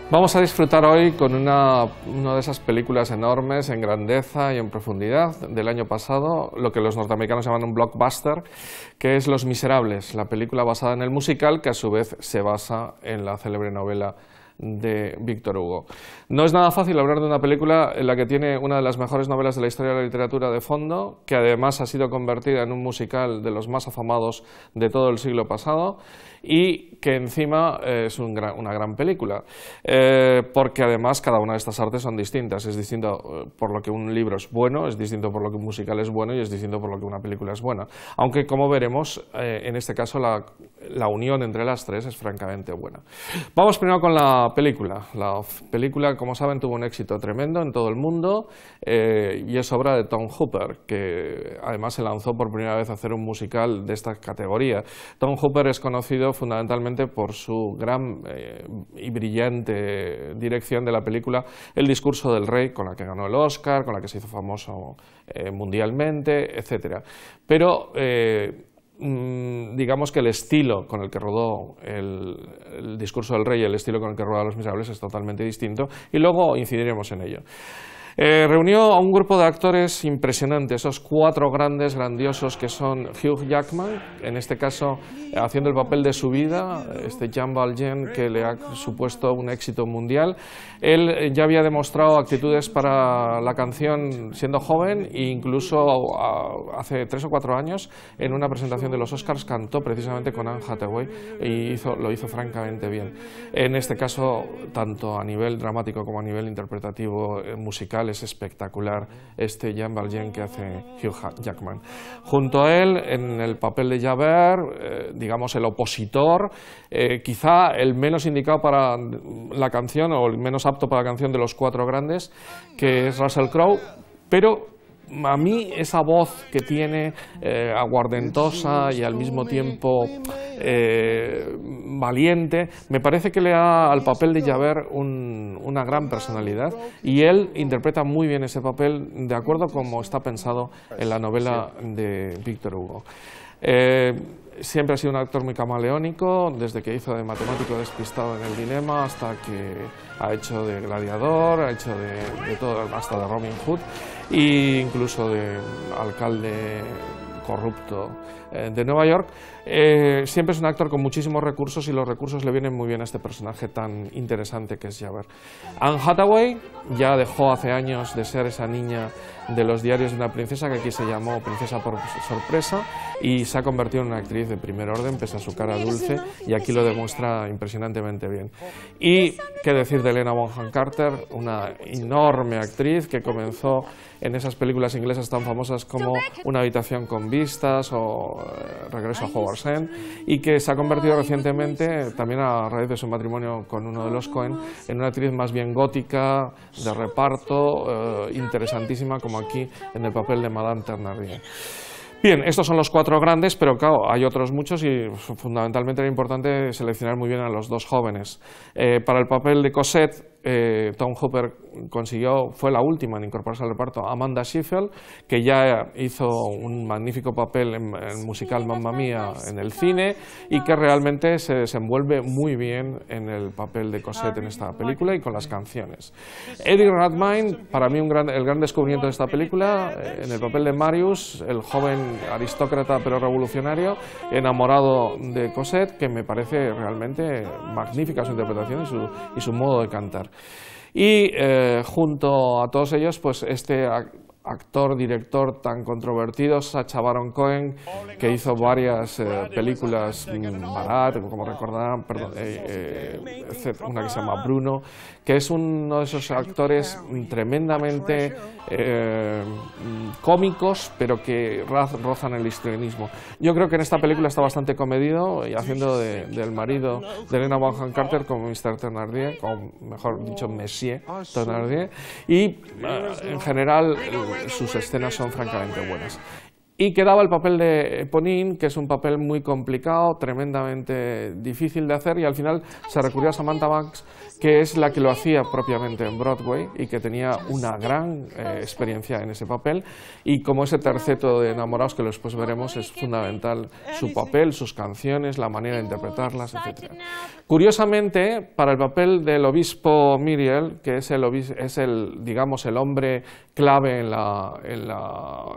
Vamos a disfrutar hoy con una de esas películas enormes en grandeza y en profundidad del año pasado, lo que los norteamericanos llaman un blockbuster, que es Los Miserables, la película basada en el musical que a su vez se basa en la célebre novela de Víctor Hugo. No es nada fácil hablar de una película en la que tiene una de las mejores novelas de la historia de la literatura de fondo, que además ha sido convertida en un musical de los más afamados de todo el siglo pasado y que encima es una gran película, porque además cada una de estas artes son distintas. Es distinto por lo que un libro es bueno, es distinto por lo que un musical es bueno y es distinto por lo que una película es buena. Aunque, como veremos, en este caso la unión entre las tres es francamente buena. Vamos primero con la película. La película, como saben, tuvo un éxito tremendo en todo el mundo y es obra de Tom Hooper, que además se lanzó por primera vez a hacer un musical de esta categoría. Tom Hooper es conocido fundamentalmente por su gran y brillante dirección de la película El discurso del rey, con la que ganó el Oscar, con la que se hizo famoso mundialmente, etc. Pero digamos que el estilo con el que rodó el discurso del rey y el estilo con el que rodó Los Miserables es totalmente distinto y luego incidiremos en ello. Reunió a un grupo de actores impresionantes, esos cuatro grandes, grandiosos que son Hugh Jackman, en este caso haciendo el papel de su vida, Jean Valjean, que le ha supuesto un éxito mundial. Él ya había demostrado actitudes para la canción siendo joven e incluso hace 3 o 4 años en una presentación de los Oscars cantó precisamente con Anne Hathaway y lo hizo francamente bien. En este caso, tanto a nivel dramático como a nivel interpretativo musical, es espectacular Jean Valjean que hace Hugh Jackman. Junto a él, en el papel de Javert, digamos el opositor, quizá el menos indicado para la canción o el menos apto para la canción de los cuatro grandes, que es Russell Crowe, pero a mí esa voz que tiene aguardentosa y al mismo tiempo valiente, me parece que le da al papel de Javert una gran personalidad y él interpreta muy bien ese papel de acuerdo como está pensado en la novela de Víctor Hugo. Siempre ha sido un actor muy camaleónico, desde que hizo de matemático despistado en El Dilema hasta que ha hecho de gladiador, ha hecho de todo, hasta de Robin Hood e incluso de alcalde corrupto de Nueva York. Siempre es un actor con muchísimos recursos y los recursos le vienen muy bien a este personaje tan interesante que es Javert. Anne Hathaway ya dejó hace años de ser esa niña de los diarios de una princesa, que aquí se llamó Princesa por sorpresa, y se ha convertido en una actriz de primer orden pese a su cara dulce, y aquí lo demuestra impresionantemente bien. Y qué decir de Helena Bonham Carter, una enorme actriz que comenzó en esas películas inglesas tan famosas como Una habitación con vistas o Regreso a Hogwarts End, y que se ha convertido recientemente, también a raíz de su matrimonio con uno de los Coen, en una actriz más bien gótica, de reparto, interesantísima, como aquí en el papel de Madame Thénardier. Bien, estos son los cuatro grandes, pero claro, hay otros muchos y fundamentalmente era importante seleccionar muy bien a los dos jóvenes. Para el papel de Cosette, Tom Hooper fue la última en incorporarse al reparto, Amanda Seyfried, que ya hizo un magnífico papel en el musical Mamma Mía en el cine y que realmente se desenvuelve muy bien en el papel de Cosette en esta película y con las canciones. Eddie Redmayne, para mí el gran descubrimiento de esta película, en el papel de Marius, el joven aristócrata pero revolucionario, enamorado de Cosette, que me parece realmente magnífica su interpretación y su modo de cantar. Y junto a todos ellos, pues este actor, director tan controvertido, Sacha Baron Cohen, que hizo varias películas, Barat, como recordarán, una que se llama Bruno, que es uno de esos actores tremendamente cómicos, pero que rozan el histrionismo. Yo creo que en esta película está bastante comedido, y haciendo del marido de Helena Bonham Carter como Mr. Thénardier, o mejor dicho, Monsieur Thénardier, y en general sus escenas son francamente buenas. y quedaba el papel de Eponine, que es un papel muy complicado, tremendamente difícil de hacer, y al final se recurrió a Samantha Banks, que es la que lo hacía propiamente en Broadway y que tenía una gran experiencia en ese papel, y como ese terceto de Enamorados que después veremos, es fundamental su papel, sus canciones, la manera de interpretarlas, etc. Curiosamente, para el papel del obispo Myriel, que es digamos, el hombre clave en la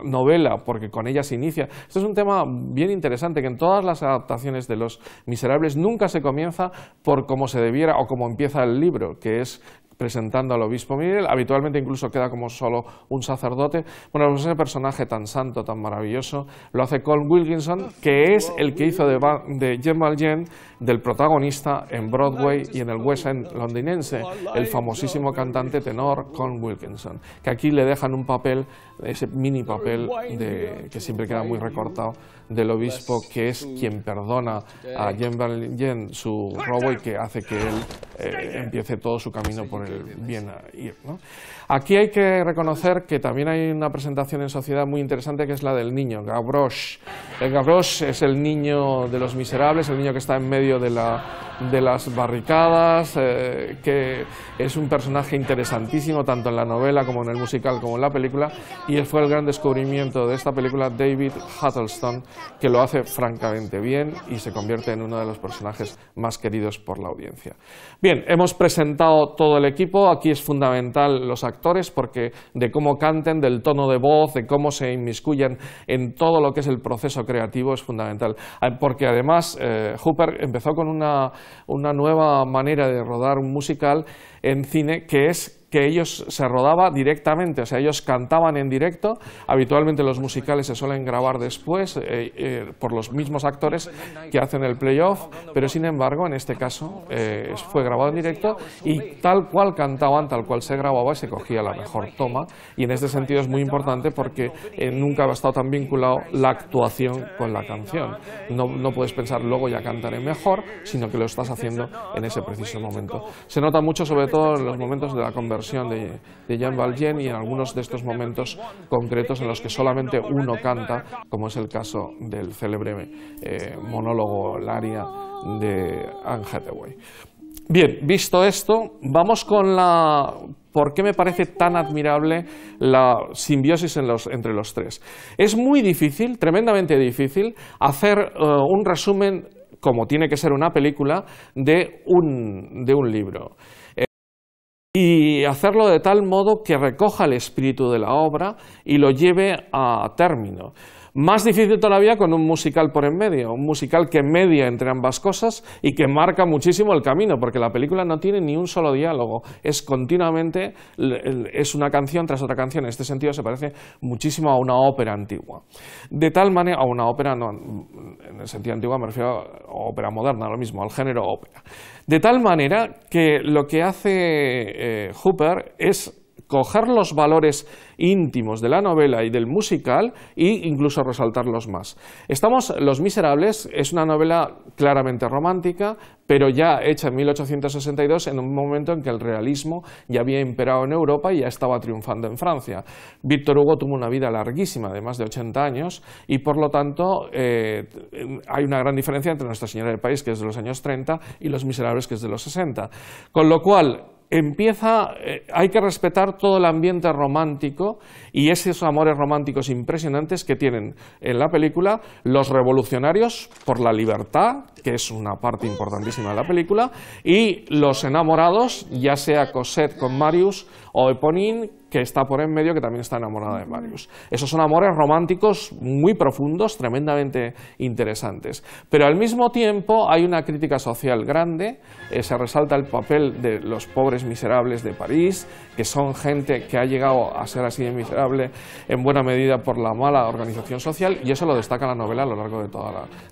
novela, porque con ella se inicia. Esto es un tema bien interesante, que en todas las adaptaciones de Los Miserables nunca se comienza por cómo se debiera o como empieza el libro, que es presentando al obispo Myriel, habitualmente incluso queda como solo un sacerdote. Bueno, pues ese personaje tan santo, tan maravilloso, lo hace Colm Wilkinson, que es el que hizo de Jean Valjean, del protagonista en Broadway y en el West End londinense, el famosísimo cantante tenor Colm Wilkinson, que aquí le dejan un papel, ese mini papel que siempre queda muy recortado, del obispo, que es quien perdona a Jean Valjean su robo y que hace que él empiece todo su camino por el bien a ir, ¿no? Aquí hay que reconocer que también hay una presentación en sociedad muy interesante, que es la del niño, Gavroche. El Gavroche es el niño de Los Miserables, el niño que está en medio de las barricadas, que es un personaje interesantísimo tanto en la novela como en el musical como en la película, y fue el gran descubrimiento de esta película David Huddleston, que lo hace francamente bien y se convierte en uno de los personajes más queridos por la audiencia. Bien, hemos presentado todo el equipo. Aquí es fundamental los actores, porque de cómo canten, del tono de voz, de cómo se inmiscuyan en todo lo que es el proceso creativo, es fundamental, porque además Hooper empezó con una nueva manera de rodar un musical en cine, que es que ellos se rodaba directamente, o sea, ellos cantaban en directo. Habitualmente los musicales se suelen grabar después por los mismos actores que hacen el playoff, pero sin embargo en este caso fue grabado en directo y tal cual cantaban, tal cual se grababa, y se cogía la mejor toma, y en este sentido es muy importante porque nunca ha estado tan vinculado la actuación con la canción. No puedes pensar luego ya cantaré mejor, sino que lo estás haciendo en ese preciso momento. Se nota mucho sobre todo en los momentos de la conversión de Jean Valjean y en algunos de estos momentos concretos en los que solamente uno canta, como es el caso del célebre monólogo, el aria de Anne Hathaway. Bien, visto esto, vamos con ¿por qué me parece tan admirable la simbiosis entre los tres? Es muy difícil, tremendamente difícil, hacer un resumen, como tiene que ser una película, de un libro. Y hacerlo de tal modo que recoja el espíritu de la obra y lo lleve a término. Más difícil todavía con un musical por en medio, un musical que media entre ambas cosas y que marca muchísimo el camino, porque la película no tiene ni un solo diálogo, es continuamente, es una canción tras otra canción. En este sentido se parece muchísimo a una ópera antigua. De tal manera, a una ópera, no, en el sentido antiguo me refiero a ópera moderna, lo mismo, al género ópera. De tal manera que lo que hace Hooper es coger los valores íntimos de la novela y del musical e incluso resaltarlos más. Los Miserables es una novela claramente romántica, pero ya hecha en 1862, en un momento en que el realismo ya había imperado en Europa y ya estaba triunfando en Francia. Víctor Hugo tuvo una vida larguísima, de más de 80 años, y por lo tanto hay una gran diferencia entre Nuestra Señora del País, que es de los años 30, y Los Miserables, que es de los 60. Con lo cual, hay que respetar todo el ambiente romántico y esos amores románticos impresionantes que tienen en la película los revolucionarios por la libertad, que es una parte importantísima de la película, y los enamorados, ya sea Cosette con Marius o Eponine, que está por en medio, que también está enamorada de Marius. Esos son amores románticos muy profundos, tremendamente interesantes. Pero al mismo tiempo hay una crítica social grande, se resalta el papel de los pobres miserables de París, que son gente que ha llegado a ser así de miserable en buena medida por la mala organización social, y eso lo destaca la novela a lo largo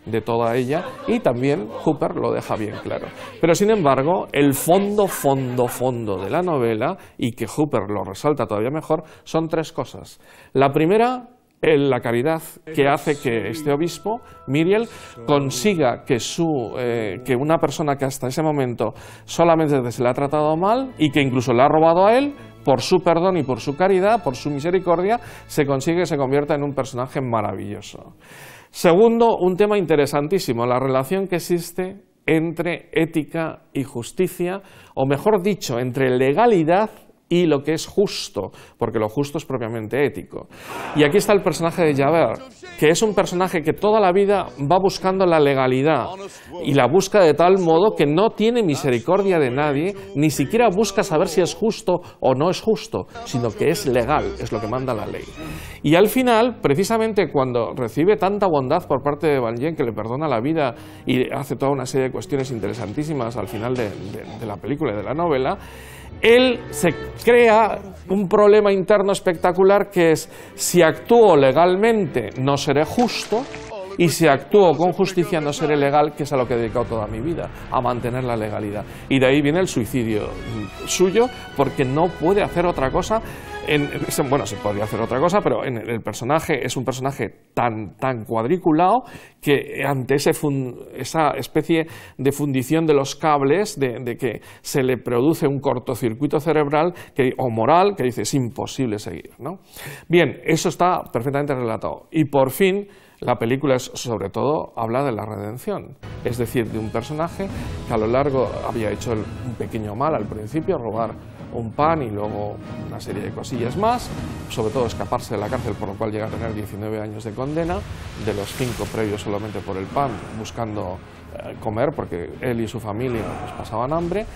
de toda ella, y también Hooper lo deja bien claro. Pero sin embargo, el fondo de la novela, y que Hooper lo resalta todavía mejor, son tres cosas. La primera, la caridad que hace que este obispo, Myriel, consiga que una persona que hasta ese momento solamente se le ha tratado mal y que incluso le ha robado a él, por su perdón y por su caridad, por su misericordia, se consigue que se convierta en un personaje maravilloso. Segundo, un tema interesantísimo, la relación que existe entre ética y justicia, o mejor dicho, entre legalidad y lo que es justo, porque lo justo es propiamente ético. Y aquí está el personaje de Javert, que es un personaje que toda la vida va buscando la legalidad y la busca de tal modo que no tiene misericordia de nadie, ni siquiera busca saber si es justo o no es justo, sino que es legal, es lo que manda la ley. Y al final, precisamente cuando recibe tanta bondad por parte de Valjean, que le perdona la vida y hace toda una serie de cuestiones interesantísimas al final de la película y de la novela, él se crea un problema interno espectacular, que es: si actúo legalmente no seré justo, y si actúo con justicia no seré legal, que es a lo que he dedicado toda mi vida, a mantener la legalidad. Y de ahí viene el suicidio suyo, porque no puede hacer otra cosa. Bueno, se podría hacer otra cosa, pero el personaje es un personaje tan cuadriculado que ante esa especie de fundición de los cables, de que se le produce un cortocircuito cerebral o moral, que dice: es imposible seguir, ¿no? Bien, eso está perfectamente relatado. Y por fin, la película sobre todo habla de la redención, es decir, de un personaje que a lo largo había hecho un pequeño mal al principio, robar un pan y luego una serie de cosillas más, sobre todo escaparse de la cárcel, por lo cual llega a tener 19 años de condena, de los 5 previos solamente por el pan, buscando comer, porque él y su familia pues, pasaban hambre.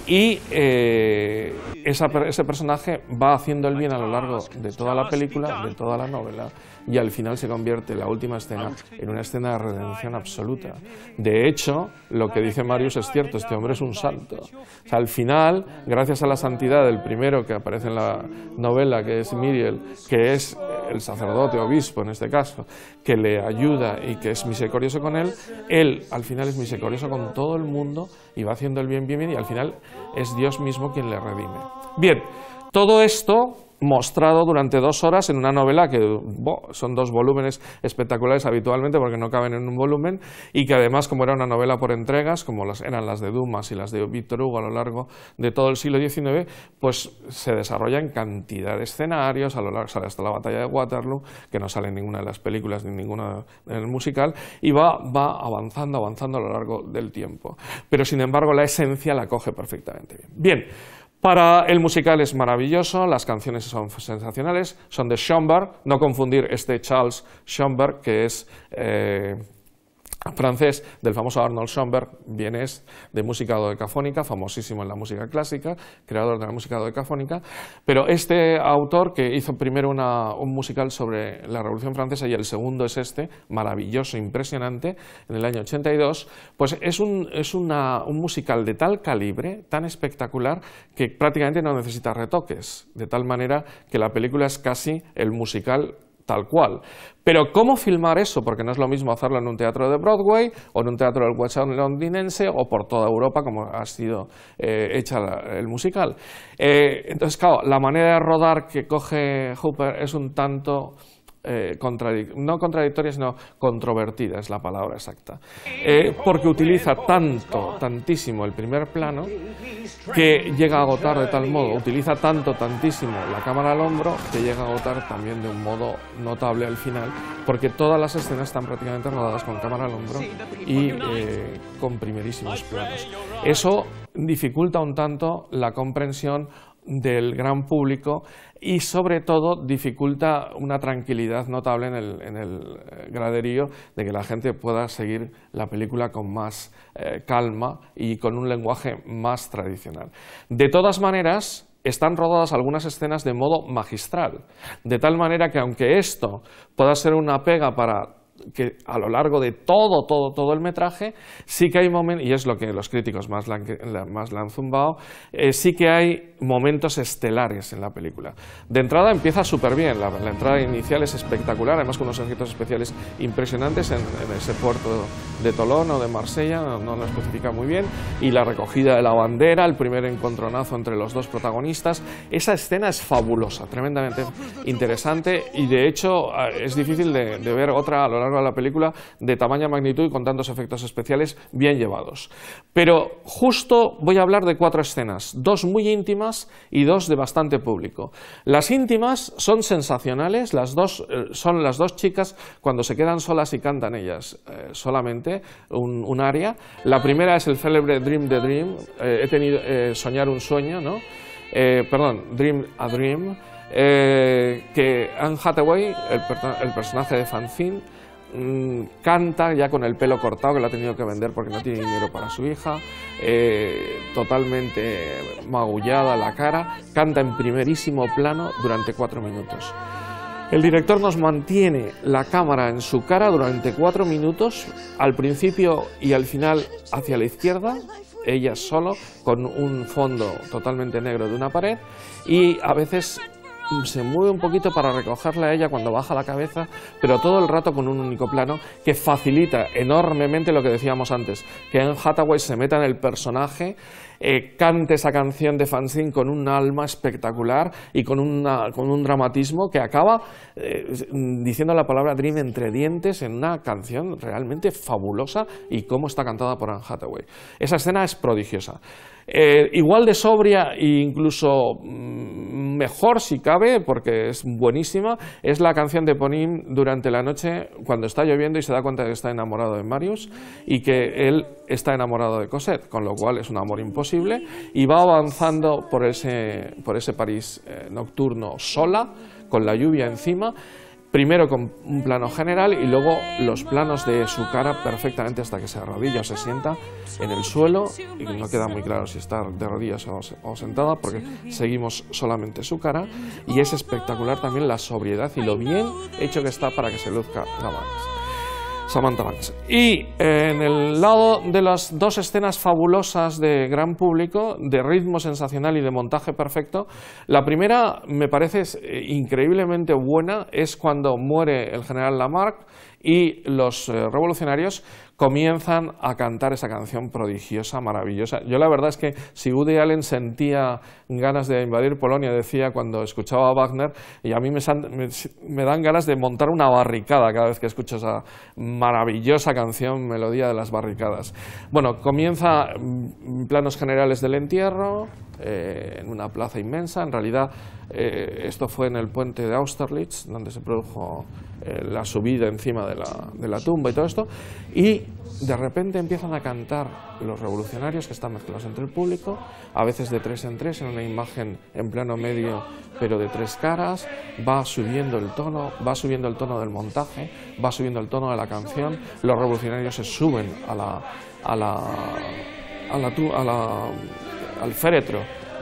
Y ese personaje va haciendo el bien a lo largo de toda la película, de toda la novela, y al final se convierte la última escena en una escena de redención absoluta. De hecho, lo que dice Marius es cierto: este hombre es un santo. O sea, al final, gracias a la santidad del primero que aparece en la novela, que es Myriel, que es el sacerdote, obispo en este caso, que le ayuda y que es misericordioso con él al final es misericordioso con todo el mundo y va haciendo el bien, y al final es Dios mismo quien le redime. Bien, todo esto mostrado durante 2 horas en una novela que son 2 volúmenes espectaculares habitualmente, porque no caben en un volumen, y que además, como era una novela por entregas, como eran las de Dumas y las de Víctor Hugo a lo largo de todo el siglo XIX, pues se desarrolla en cantidad de escenarios, a lo largo sale hasta la batalla de Waterloo, que no sale en ninguna de las películas ni ninguna en el musical, y va avanzando a lo largo del tiempo. Pero sin embargo la esencia la coge perfectamente bien. Bien. Para el musical es maravilloso, las canciones son sensacionales, son de Schönberg, no confundir Charles Schönberg, que es francés, del famoso Arnold Schoenberg, vienés de música dodecafónica, famosísimo en la música clásica, creador de la música dodecafónica, pero este autor, que hizo primero un musical sobre la Revolución Francesa y el segundo es maravilloso, impresionante, en el año 82, pues es un musical de tal calibre, tan espectacular, que prácticamente no necesita retoques, de tal manera que la película es casi el musical tal cual. Pero ¿cómo filmar eso? Porque no es lo mismo hacerlo en un teatro de Broadway o en un teatro del West End londinense o por toda Europa, como ha sido hecha el musical. Entonces, claro, la manera de rodar que coge Hooper es un tanto no contradictoria, sino controvertida, es la palabra exacta, porque utiliza tantísimo el primer plano, que llega a agotar de tal modo, utiliza tantísimo la cámara al hombro, que llega a agotar también de un modo notable al final, porque todas las escenas están prácticamente rodadas con cámara al hombro y con primerísimos planos. Eso dificulta un tanto la comprensión del gran público y sobre todo dificulta una tranquilidad notable en el graderío, de que la gente pueda seguir la película con más calma y con un lenguaje más tradicional. De todas maneras, están rodadas algunas escenas de modo magistral, de tal manera que aunque esto pueda ser una pega para que a lo largo de todo el metraje sí que hay momentos, y es lo que los críticos más la han zumbado, sí que hay momentos estelares en la película. De entrada empieza súper bien, la entrada inicial es espectacular, además con unos efectos especiales impresionantes en ese puerto de Tolón o de Marsella, no lo especifica muy bien, y la recogida de la bandera, el primer encontronazo entre los dos protagonistas. Esa escena es fabulosa, tremendamente interesante, y de hecho es difícil de ver otra a lo largo de la película de tamaña magnitud y con tantos efectos especiales bien llevados. Pero justo voy a hablar de 4 escenas, 2 muy íntimas y 2 de bastante público. Las íntimas son sensacionales, son las dos chicas cuando se quedan solas y cantan ellas solamente un aria. La primera es el célebre Dream the Dream, he tenido soñar un sueño, ¿no? Dream a Dream, que Anne Hathaway, el personaje de Francine, canta ya con el pelo cortado, que lo ha tenido que vender porque no tiene dinero para su hija, totalmente magullada la cara, canta en primerísimo plano durante 4 minutos. El director nos mantiene la cámara en su cara durante 4 minutos, al principio y al final hacia la izquierda, ella solo, con un fondo totalmente negro de una pared, y a veces se mueve un poquito para recogerla a ella cuando baja la cabeza, pero todo el rato con un único plano que facilita enormemente lo que decíamos antes, que Anne Hathaway se meta en el personaje, cante esa canción de Francine con un alma espectacular y con un dramatismo que acaba diciendo la palabra Dream entre dientes en una canción realmente fabulosa, y cómo está cantada por Anne Hathaway. Esa escena es prodigiosa. Igual de sobria e incluso mejor si cabe, porque es buenísima, es la canción de Ponine durante la noche cuando está lloviendo y se da cuenta de que está enamorado de Marius y que él está enamorado de Cosette, con lo cual es un amor imposible, y va avanzando por ese París nocturno sola, con la lluvia encima, primero con un plano general y luego los planos de su cara perfectamente hasta que se arrodilla o se sienta en el suelo, y no queda muy claro si está de rodillas o sentada porque seguimos solamente su cara, y es espectacular también la sobriedad y lo bien hecho que está para que se luzca Samantha Banks. Y en el lado de las 2 escenas fabulosas de gran público, de ritmo sensacional y de montaje perfecto, la primera me parece increíblemente buena, es cuando muere el general Lamarck y los revolucionarios comienzan a cantar esa canción prodigiosa, maravillosa. Yo la verdad es que si Woody Allen sentía ganas de invadir Polonia, decía cuando escuchaba a Wagner, y a mí me dan ganas de montar una barricada cada vez que escucho esa maravillosa canción, Melodía de las Barricadas. Bueno, comienza planos generales del entierro, en una plaza inmensa. En realidad esto fue en el puente de Austerlitz, donde se produjo la subida encima de la tumba y todo esto, y de repente empiezan a cantar los revolucionarios, que están mezclados entre el público, a veces de 3 en 3, en una imagen en plano medio pero de 3 caras, va subiendo el tono del montaje, va subiendo el tono de la canción, los revolucionarios se suben al féretro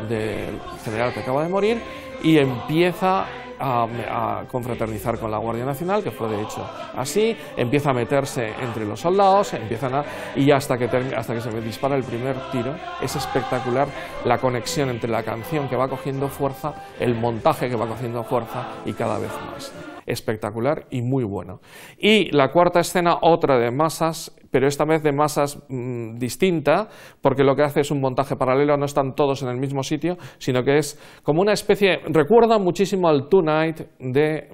del general que acaba de morir y empieza a confraternizar con la Guardia Nacional, que fue de hecho así, empieza a meterse entre los soldados, y hasta que se me dispara el primer tiro. Es espectacular la conexión entre la canción que va cogiendo fuerza, el montaje que va cogiendo fuerza, y cada vez más. Espectacular y muy bueno. Y la cuarta escena, otra de masas, pero esta vez de masas distinta, porque lo que hace es un montaje paralelo, no están todos en el mismo sitio, sino que es como una especie, recuerda muchísimo al Tonight de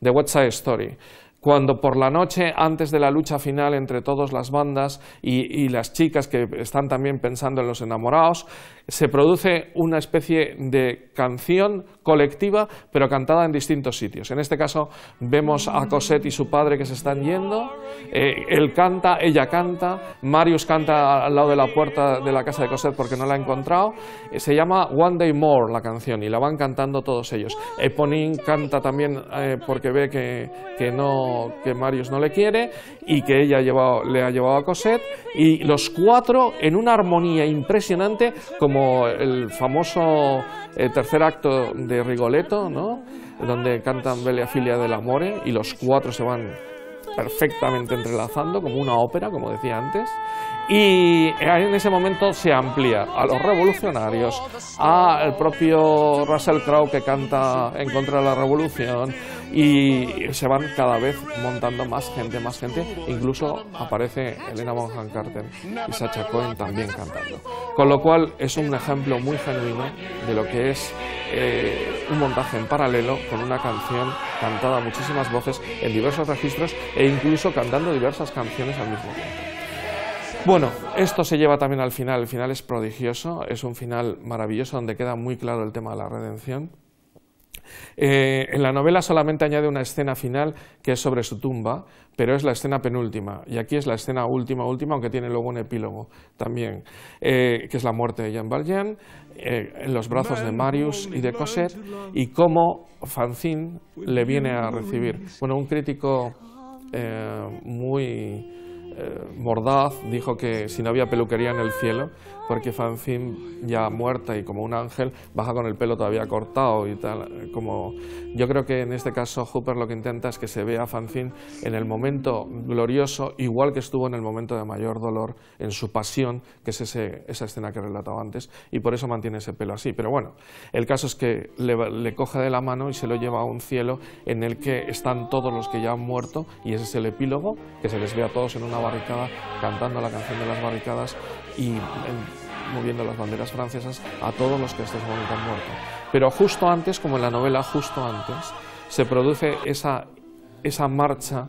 de West Side Story, cuando por la noche, antes de la lucha final entre todas las bandas y las chicas que están también pensando en los enamorados, se produce una especie de canción colectiva, pero cantada en distintos sitios. En este caso vemos a Cosette y su padre que se están yendo, él canta, ella canta, Marius canta al lado de la puerta de la casa de Cosette porque no la ha encontrado. Se llama One Day More la canción y la van cantando todos ellos. Eponine canta también porque ve que Marius no le quiere y que ella le ha llevado a Cosette, y los 4 en una armonía impresionante, como el famoso tercer acto de Rigoletto, ¿no? donde cantan Bella Filia dell'Amore, y los cuatro se van perfectamente entrelazando, como una ópera, como decía antes. Y en ese momento se amplía a los revolucionarios, al propio Russell Crowe que canta en contra de la revolución, y se van cada vez montando más gente, incluso aparece Helena Bonham Carter y Sacha Cohen también cantando. Con lo cual es un ejemplo muy genuino de lo que es un montaje en paralelo con una canción cantada a muchísimas voces en diversos registros e incluso cantando diversas canciones al mismo tiempo. Bueno, esto se lleva también al final. El final es prodigioso, es un final maravilloso donde queda muy claro el tema de la redención. En la novela solamente añade una escena final que es sobre su tumba, pero es la escena penúltima, y aquí es la escena última, aunque tiene luego un epílogo también, que es la muerte de Jean Valjean en los brazos de Marius y de Cosette, y cómo Fantine le viene a recibir. Bueno, un crítico muy mordaz dijo que si no había peluquería en el cielo, porque Fantine, ya muerta y como un ángel, baja con el pelo todavía cortado y tal. Como yo creo que en este caso Hooper lo que intenta es que se vea a Fantine en el momento glorioso, igual que estuvo en el momento de mayor dolor, en su pasión, que es esa escena que he relatado antes, y por eso mantiene ese pelo así. Pero bueno, el caso es que le coge de la mano y se lo lleva a un cielo en el que están todos los que ya han muerto, y ese es el epílogo, que se les ve a todos en una barricada cantando la canción de las barricadas y moviendo las banderas francesas a todos los que hasta ese momento han muerto. Pero justo antes, como en la novela, justo antes, se produce esa marcha,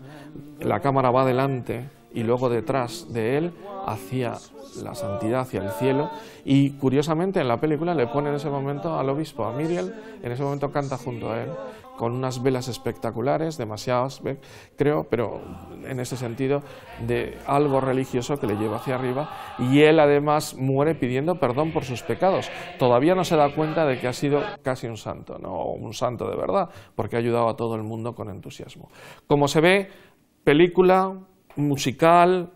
la cámara va delante y luego detrás de él hacia la santidad, hacia el cielo, y curiosamente en la película le pone en ese momento al obispo, a Miriel, en ese momento canta junto a él, con unas velas espectaculares, demasiadas, creo, pero en ese sentido de algo religioso que le lleva hacia arriba, y él además muere pidiendo perdón por sus pecados. Todavía no se da cuenta de que ha sido casi un santo, no un santo de verdad, porque ha ayudado a todo el mundo con entusiasmo. Como se ve, película, musical,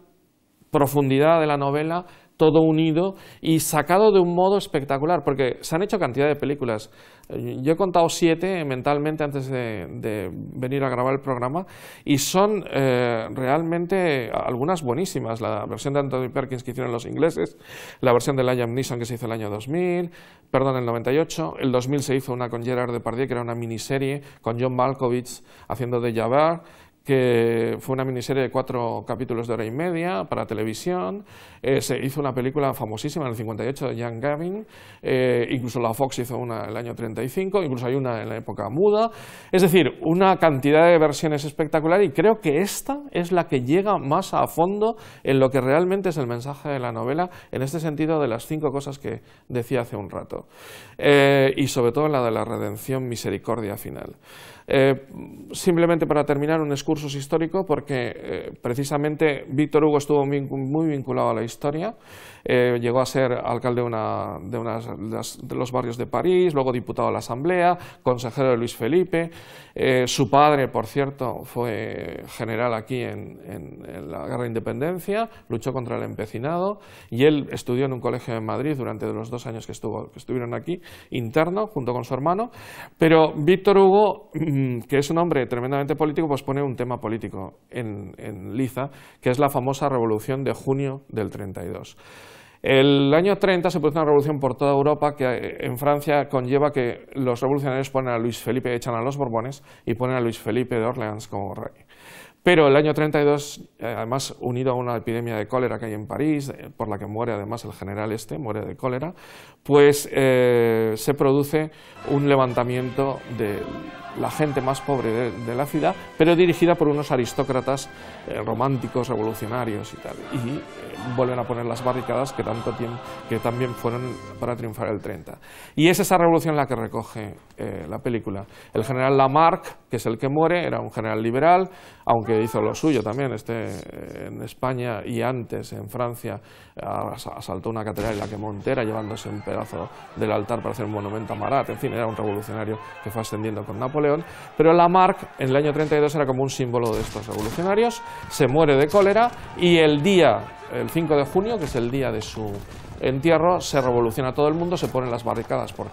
profundidad de la novela, todo unido y sacado de un modo espectacular, porque se han hecho cantidad de películas. Yo he contado 7 mentalmente antes de venir a grabar el programa, y son realmente algunas buenísimas. La versión de Anthony Perkins que hicieron los ingleses, la versión de Liam Neeson que se hizo el año 2000, perdón, el 98, el 2000 se hizo una con Gerard Depardieu, que era una miniserie con John Malkovich haciendo de Javert, que fue una miniserie de 4 capítulos de hora y media para televisión. Se hizo una película famosísima en el 58 de Ian Gavin, incluso la Fox hizo una en el año 35, incluso hay una en la época muda. Es decir, una cantidad de versiones espectacular, y creo que esta es la que llega más a fondo en lo que realmente es el mensaje de la novela, en este sentido de las 5 cosas que decía hace un rato, y sobre todo en la de la redención, misericordia final. Simplemente para terminar, un excursus histórico, porque precisamente Víctor Hugo estuvo muy vinculado a la historia. Llegó a ser alcalde de los barrios de París, luego diputado a la Asamblea, consejero de Luis Felipe. Su padre, por cierto, fue general aquí en la Guerra de Independencia, luchó contra el empecinado, y él estudió en un colegio en Madrid durante los 2 años que estuvieron aquí, interno, junto con su hermano. Pero Víctor Hugo, que es un hombre tremendamente político, pues pone un tema político en liza, que es la famosa Revolución de junio del 32. El año 30 se produce una revolución por toda Europa que en Francia conlleva que los revolucionarios ponen a Luis Felipe, echan a los Borbones y ponen a Luis Felipe de Orleans como rey. Pero el año 32, además unido a una epidemia de cólera que hay en París, por la que muere además el general muere de cólera, pues se produce un levantamiento de la gente más pobre de la ciudad, pero dirigida por unos aristócratas románticos, revolucionarios y tal, y vuelven a poner las barricadas que también fueron para triunfar el 30. Y es esa revolución la que recoge la película. El general Lamarck, que es el que muere, era un general liberal, aunque hizo lo suyo también, en España y antes en Francia asaltó una catedral y la quemó entera, llevándose un pedazo del altar para hacer un monumento a Marat. En fin, era un revolucionario que fue ascendiendo con Napoleón, pero Lamarck en el año 32 era como un símbolo de estos revolucionarios, se muere de cólera, y el 5 de junio, que es el día de su entierro, se revoluciona todo el mundo, se ponen las barricadas por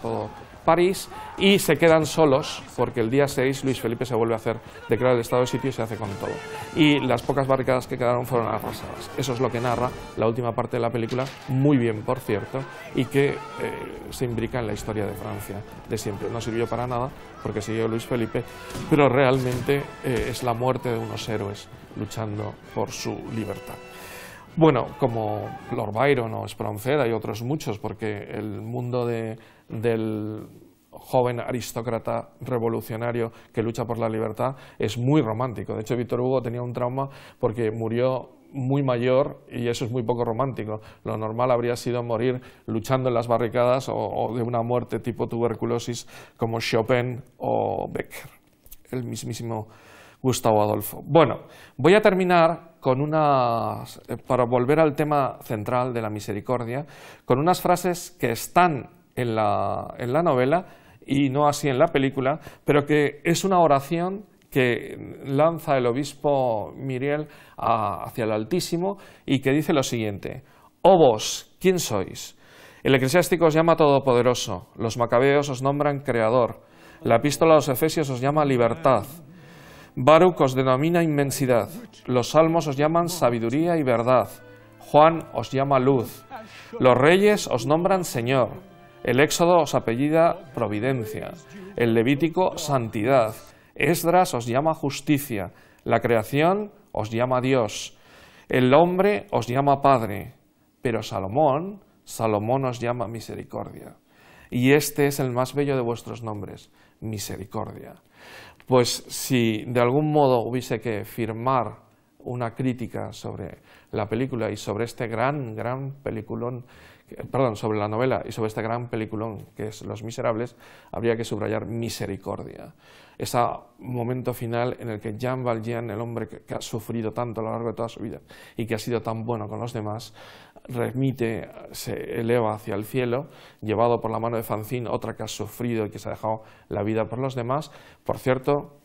París y se quedan solos porque el día 6 Luis Felipe se vuelve a hacer declarar el estado de sitio y se hace con todo. Y las pocas barricadas que quedaron fueron arrasadas. Eso es lo que narra la última parte de la película, muy bien por cierto, y que se imbrica en la historia de Francia de siempre. No sirvió para nada porque siguió Luis Felipe, pero realmente es la muerte de unos héroes luchando por su libertad. Bueno, como Lord Byron o Espronceda y otros muchos, porque el mundo del joven aristócrata revolucionario que lucha por la libertad es muy romántico. De hecho, Víctor Hugo tenía un trauma porque murió muy mayor y eso es muy poco romántico. Lo normal habría sido morir luchando en las barricadas o de una muerte tipo tuberculosis como Chopin o Becker, el mismísimo Gustavo Adolfo. Bueno, voy a terminar con para volver al tema central de la misericordia, con unas frases que están en la novela y no así en la película, pero que es una oración que lanza el obispo Myriel hacia el Altísimo y que dice lo siguiente: «Oh vos, ¿quién sois? El eclesiástico os llama Todopoderoso, los macabeos os nombran Creador, la epístola a los Efesios os llama Libertad, Baruch os denomina Inmensidad, los Salmos os llaman Sabiduría y Verdad, Juan os llama Luz, los reyes os nombran Señor, el Éxodo os apellida Providencia, el Levítico Santidad, Esdras os llama Justicia, la creación os llama Dios, el hombre os llama Padre, pero Salomón os llama Misericordia. Y este es el más bello de vuestros nombres, Misericordia». Pues si de algún modo hubiese que firmar una crítica sobre la película y sobre este gran peliculón, sobre la novela y sobre este gran peliculón que es Los Miserables, habría que subrayar misericordia. Ese momento final en el que Jean Valjean, el hombre que ha sufrido tanto a lo largo de toda su vida y que ha sido tan bueno con los demás, se eleva hacia el cielo, llevado por la mano de Fantine, otra que ha sufrido y que se ha dejado la vida por los demás. Por cierto,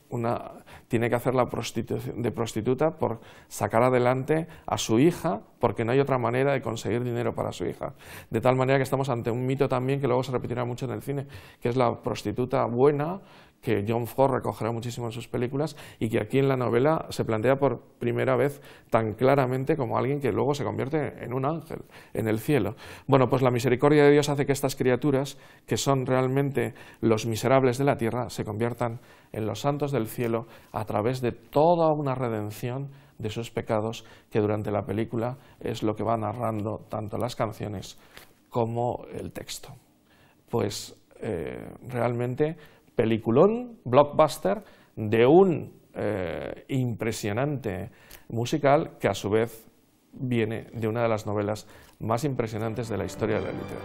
tiene que hacer de prostituta por sacar adelante a su hija, porque no hay otra manera de conseguir dinero para su hija. De tal manera que estamos ante un mito también que luego se repetirá mucho en el cine, que es la prostituta buena, que John Ford recogerá muchísimo en sus películas y que aquí en la novela se plantea por primera vez tan claramente como alguien que luego se convierte en un ángel en el cielo. Bueno, pues la misericordia de Dios hace que estas criaturas, que son realmente los miserables de la tierra, se conviertan en los santos del cielo a través de toda una redención de sus pecados, que durante la película es lo que va narrando tanto las canciones como el texto. Pues realmente peliculón, blockbuster, de un impresionante musical que a su vez viene de una de las novelas más impresionantes de la historia de la literatura.